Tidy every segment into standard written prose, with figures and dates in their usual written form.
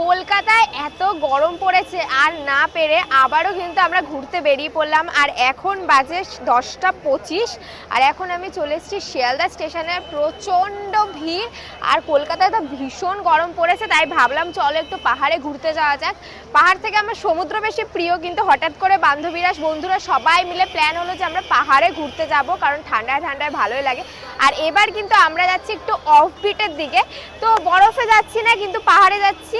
কলকাতায় এত গরম পড়েছে আর না পেরে আবারও কিন্তু আমরা ঘুরতে বেরিয়ে পড়লাম। আর এখন বাজে 10টা 25 আর এখন আমি চলে এসেছি শিয়ালদা স্টেশনে। প্রচণ্ড ভিড় আর কলকাতায় তো ভীষণ গরম পড়েছে, তাই ভাবলাম চলো একটু পাহাড়ে ঘুরতে যাওয়া যাক। পাহাড় থেকে আমার সমুদ্র বেশি প্রিয়, কিন্তু হঠাৎ করে বান্ধবীরা বন্ধুরা সবাই মিলে প্ল্যান হলো যে আমরা পাহাড়ে ঘুরতে যাব, কারণ ঠান্ডায় ঠান্ডায় ভালোই লাগে। আর এবার কিন্তু আমরা যাচ্ছি একটু অফবিটের দিকে, তো বরফে যাচ্ছি না কিন্তু পাহাড়ে যাচ্ছি।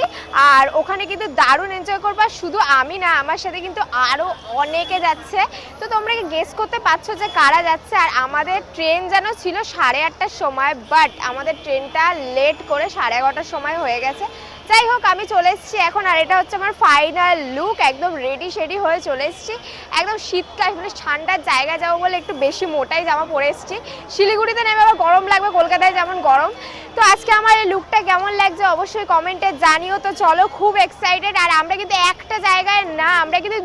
আর ওখানে কিন্তু দারুণ এনজয় করবা, শুধু আমি না আমার সাথে কিন্তু আরও অনেকে যাচ্ছে। তো তোমরা কি গেস করতে পারছো যে কারা যাচ্ছে? আর আমাদের ট্রেন যেন ছিল 8:30টার সময়, বাট আমাদের ট্রেনটা লেট করে 11:30টার সময় হয়ে গেছে। যাই হোক, আমি চলে এসেছি এখন, আর এটা হচ্ছে আমার ফাইনাল লুক। একদম রেডি শেডি হয়ে চলে এসেছি। একদম শীতকাল মানে ঠান্ডার জায়গা যাবো বলে একটু বেশি মোটাই জামা পরে এসেছি। শিলিগুড়িতে নেমে আবার গরম লাগবে, কলকাতায় যেমন গরম। তো আজকে আমার এই লুকটা কেমন লাগছে অবশ্যই কমেন্টে জানিও। তো চলো, খুব এক্সাইটেড। আর আমরা কিন্তু একটা জায়গায় না, আমরা কিন্তু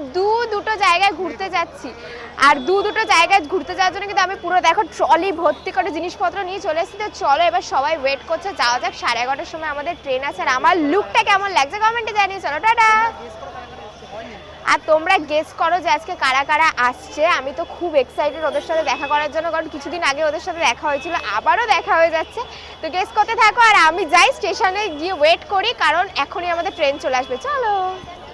দুটো জায়গায় ঘুরতে যাচ্ছি। আর দুটো জায়গায় ঘুরতে যাওয়ার জন্য কিন্তু আমি পুরো দেখো ট্রলি ভর্তি করে জিনিসপত্র নিয়ে চলে এসেছি। তো চলো, এবার সবাই ওয়েট করছে, যাওয়া যাক। 11:30টার সময় আমাদের ট্রেন আছে। আর আমার লুকটা কেমন লাগছে কমেন্টে জানিয়ে। চলো টাটা। আর তোমরা গেস করো যে আজকে কারা কারা আসছে। আমি তো খুব এক্সাইটেড ওদের সাথে দেখা করার জন্য, কারণ কিছুদিন আগে ওদের সাথে দেখা হয়েছিল, আবারও দেখা হয়ে যাচ্ছে। তো গেস করতে থাকো আর আমি যাই স্টেশনে গিয়ে ওয়েট করি, কারণ এখনই আমাদের ট্রেন চলে আসবে। চলো।